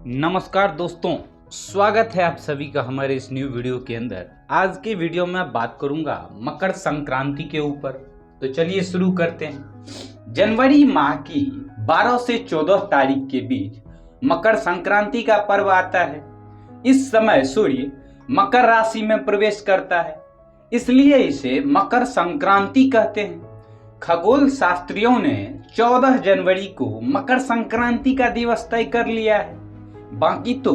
नमस्कार दोस्तों, स्वागत है आप सभी का हमारे इस न्यू वीडियो के अंदर। आज के वीडियो में बात करूंगा मकर संक्रांति के ऊपर। तो चलिए शुरू करते हैं। जनवरी माह की 12 से 14 तारीख के बीच मकर संक्रांति का पर्व आता है। इस समय सूर्य मकर राशि में प्रवेश करता है, इसलिए इसे मकर संक्रांति कहते हैं। खगोल शास्त्रियों ने 14 जनवरी को मकर संक्रांति का दिवस तय कर लिया है। बाकी तो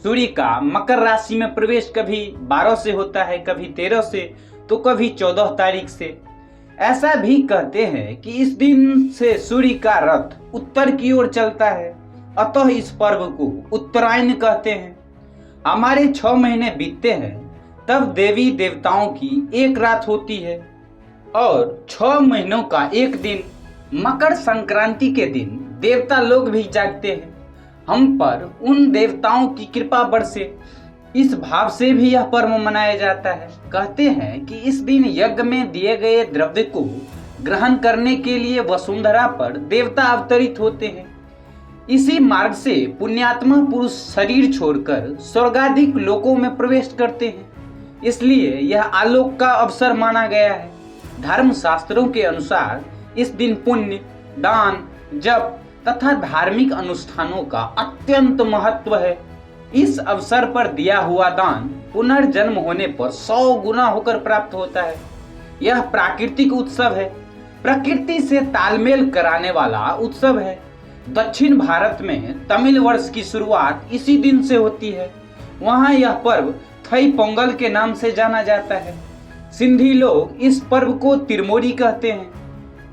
सूर्य का मकर राशि में प्रवेश कभी 12 से होता है, कभी 13 से, तो कभी 14 तारीख से। ऐसा भी कहते हैं कि इस दिन से सूर्य का रथ उत्तर की ओर चलता है, अतः इस पर्व को उत्तरायण कहते हैं। हमारे 6 महीने बीतते हैं, तब देवी देवताओं की एक रात होती है और 6 महीनों का एक दिन मकर संक्रांति के दिन देवता लोग भी जागते हैं, हम पर उन देवताओं की कृपा बरसे। इस भाव से भी यह पर्व मनाया जाता है। कहते हैं कि इस दिन यज्ञ में दिए गए द्रव्य को ग्रहण करने के लिए वसुंधरा पर देवता अवतरित होते हैं। इसी मार्ग से पुण्यात्मा पुरुष शरीर छोड़कर स्वर्गाधिक लोकों में प्रवेश करते हैं, इसलिए यह आलोक का अवसर माना गया है। धर्म शास्त्रों के अनुसार इस दिन पुण्य, दान, जप तथा धार्मिक अनुष्ठानों का अत्यंत महत्व है। इस अवसर पर दिया हुआ दान पुनर्जन्म होने पर 100 गुना होकर प्राप्त होता है। यह प्राकृतिक उत्सव है, प्रकृति से तालमेल कराने वाला उत्सव है। दक्षिण भारत में तमिल वर्ष की शुरुआत इसी दिन से होती है। वहाँ यह पर्व थई पोंगल के नाम से जाना जाता है। सिंधी लोग इस पर्व को तिरमोरी कहते हैं।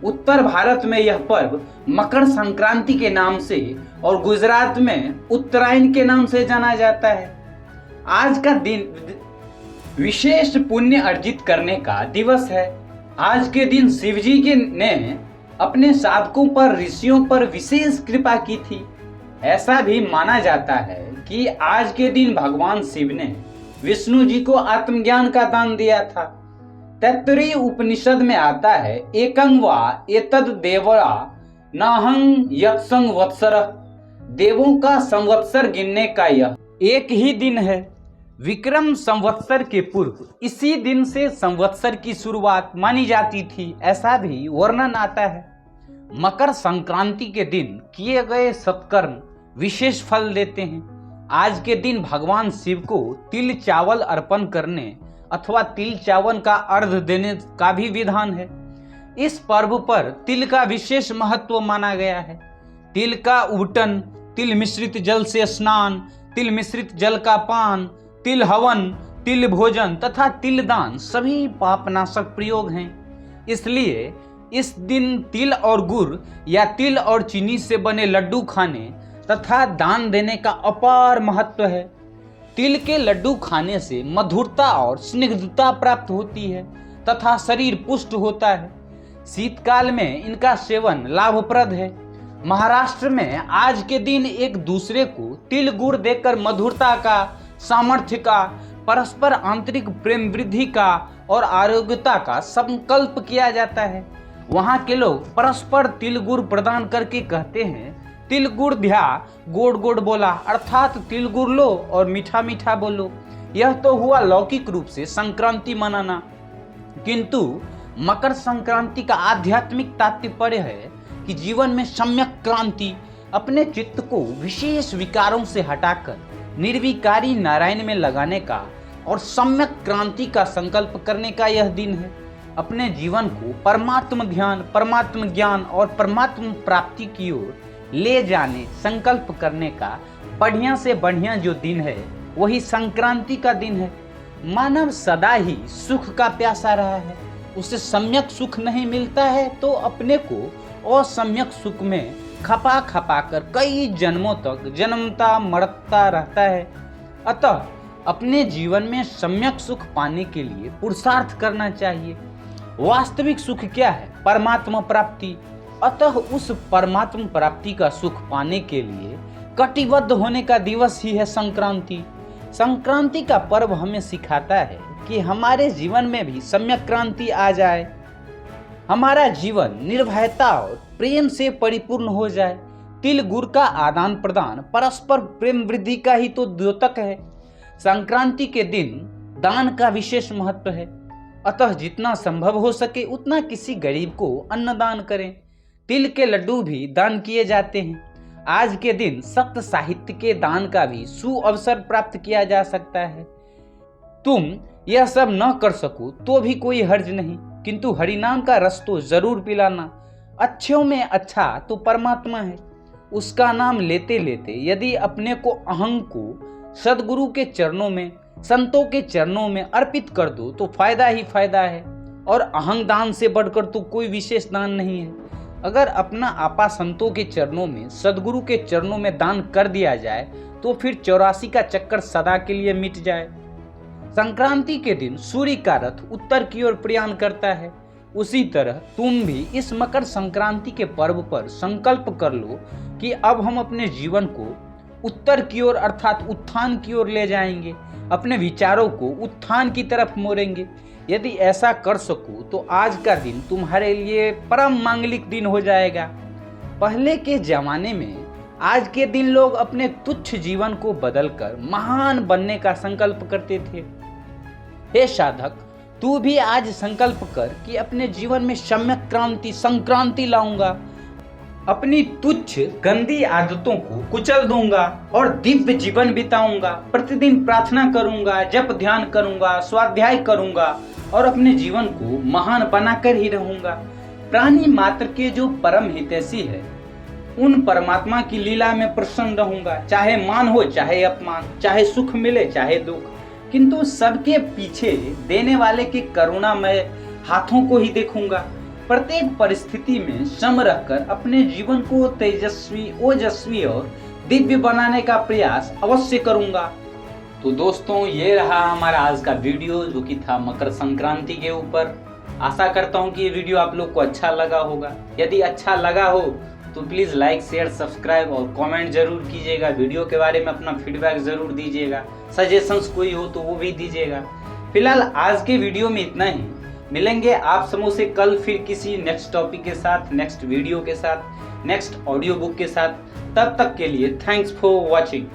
उत्तर भारत में यह पर्व मकर संक्रांति के नाम से और गुजरात में उत्तरायण के नाम से जाना जाता है। आज का दिन विशेष पुण्य अर्जित करने का दिवस है। आज के दिन शिवजी ने अपने साधकों पर, ऋषियों पर विशेष कृपा की थी। ऐसा भी माना जाता है कि आज के दिन भगवान शिव ने विष्णु जी को आत्मज्ञान का दान दिया था। तैत्तरीय उपनिषद में आता है, एकं वा एतद् देवरा नाहं यत्संग वत्सर। देवों का संवत्सर गिनने का यह एक ही दिन है। विक्रम संवत्सर के पूर्व इसी दिन से संवत्सर की शुरुआत मानी जाती थी, ऐसा भी वर्णन आता है। मकर संक्रांति के दिन किए गए सत्कर्म विशेष फल देते हैं। आज के दिन भगवान शिव को तिल चावल अर्पण करने अथवा तिल चावल का अर्घ देने का भी विधान है। इस पर्व पर तिल का विशेष महत्व माना गया है। तिल का उबटन, तिल मिश्रित जल से स्नान, तिल मिश्रित जल का पान, तिल हवन, तिल भोजन तथा तिल दान सभी पापनाशक प्रयोग हैं। इसलिए इस दिन तिल और गुड़ या तिल और चीनी से बने लड्डू खाने तथा दान देने का अपार महत्व है। तिल के लड्डू खाने से मधुरता और स्निग्धता प्राप्त होती है तथा शरीर पुष्ट होता है। शीतकाल में इनका सेवन लाभप्रद है। महाराष्ट्र में आज के दिन एक दूसरे को तिल गुड़ देकर मधुरता का, सामर्थ्य का, परस्पर आंतरिक प्रेम वृद्धि का और आरोग्यता का संकल्प किया जाता है। वहाँ के लोग परस्पर तिल गुड़ प्रदान करके कहते हैं, तिल गुड़ ध्या गोड़ गोड़ बोला, अर्थात तिल गुड़ लो और मीठा मीठा बोलो। यह तो हुआ लौकिक रूप से संक्रांति मनाना, किंतु मकर संक्रांति का आध्यात्मिक तात्पर्य है कि जीवन में सम्यक क्रांति, अपने चित्त को विशेष विकारों से हटाकर निर्विकारी नारायण में लगाने का और सम्यक क्रांति का संकल्प करने का यह दिन है। अपने जीवन को परमात्म ध्यान, परमात्म ज्ञान और परमात्म प्राप्ति की ओर ले जाने संकल्प करने का बढ़िया से बढ़िया जो दिन है वही संक्रांति का दिन है। मानव सदा ही सुख का प्यासा रहा है। उसे सम्यक सुख नहीं मिलता है तो अपने को असम्यक सुख में खपा खपा कर कई जन्मों तक जन्मता मरता रहता है। अतः अपने जीवन में सम्यक सुख पाने के लिए पुरुषार्थ करना चाहिए। वास्तविक सुख क्या है? परमात्मा प्राप्ति। अतः उस परमात्मा प्राप्ति का सुख पाने के लिए कटिबद्ध होने का दिवस ही है संक्रांति। संक्रांति का पर्व हमें सिखाता है कि हमारे जीवन में भी सम्यक क्रांति आ जाए, हमारा जीवन निर्भयता और प्रेम से परिपूर्ण हो जाए, तिल गुड़ का आदान प्रदान परस्पर प्रेम वृद्धि का ही तो द्योतक है। संक्रांति के दिन दान का विशेष महत्व है, अतः जितना संभव हो सके उतना किसी गरीब को अन्नदान करें। तिल के लड्डू भी दान किए जाते हैं। आज के दिन सप्त साहित्य के दान का भी सुअवसर प्राप्त किया जा सकता है। तुम यह सब न कर सको तो भी कोई हर्ज नहीं, किंतु हरिनाम का रस तो जरूर पिलाना। अच्छों में अच्छा तो परमात्मा है, उसका नाम लेते लेते यदि अपने को अहंग को सदगुरु के चरणों में, संतों के चरणों में अर्पित कर दो तो फायदा ही फायदा है। और अहंग दान से बढ़कर तो कोई विशेष दान नहीं है। अगर अपना आपा संतों के चरणों में, सदगुरु के चरणों में दान कर दिया जाए तो फिर 84 का चक्कर सदा के लिए मिट जाए। संक्रांति के दिन सूर्य का रथ उत्तर की ओर प्रयाण करता है। उसी तरह तुम भी इस मकर संक्रांति के पर्व पर संकल्प कर लो कि अब हम अपने जीवन को उत्तर की ओर अर्थात उत्थान की ओर ले जाएंगे, अपने विचारों को उत्थान की तरफ मोड़ेंगे। यदि ऐसा कर सको तो आज का दिन तुम्हारे लिए परम मांगलिक दिन हो जाएगा। पहले के जमाने में आज के दिन लोग अपने तुच्छ जीवन को बदलकर महान बनने का संकल्प करते थे। हे साधक, तू भी आज संकल्प कर कि अपने जीवन में सम्यक क्रांति संक्रांति लाऊंगा, अपनी तुच्छ गंदी आदतों को कुचल दूंगा और दिव्य जीवन बिताऊंगा। प्रतिदिन प्रार्थना करूंगा, जप ध्यान करूंगा, स्वाध्याय करूंगा और अपने जीवन को महान बनाकर ही रहूंगा। प्राणी मात्र के जो परम हितैषी है उन परमात्मा की लीला में प्रसन्न रहूंगा, चाहे मान हो चाहे अपमान, चाहे सुख मिले चाहे दुख, किंतु सबके पीछे देने वाले के करुणामय हाथों को ही देखूंगा। प्रत्येक परिस्थिति में सम रहकर अपने जीवन को तेजस्वी, ओजस्वी और दिव्य बनाने का प्रयास अवश्य करूंगा। तो दोस्तों, ये रहा हमारा आज का वीडियो जो कि था मकर संक्रांति के ऊपर। आशा करता हूँ कि ये वीडियो आप लोग को अच्छा लगा होगा। यदि अच्छा लगा हो तो प्लीज़ लाइक, शेयर, सब्सक्राइब और कमेंट जरूर कीजिएगा। वीडियो के बारे में अपना फीडबैक जरूर दीजिएगा। सजेशंस कोई हो तो वो भी दीजिएगा। फिलहाल आज के वीडियो में इतना ही। मिलेंगे आप समूह से कल फिर किसी नेक्स्ट टॉपिक के साथ, नेक्स्ट वीडियो के साथ, नेक्स्ट ऑडियो बुक के साथ। तब तक के लिए थैंक्स फॉर वॉचिंग।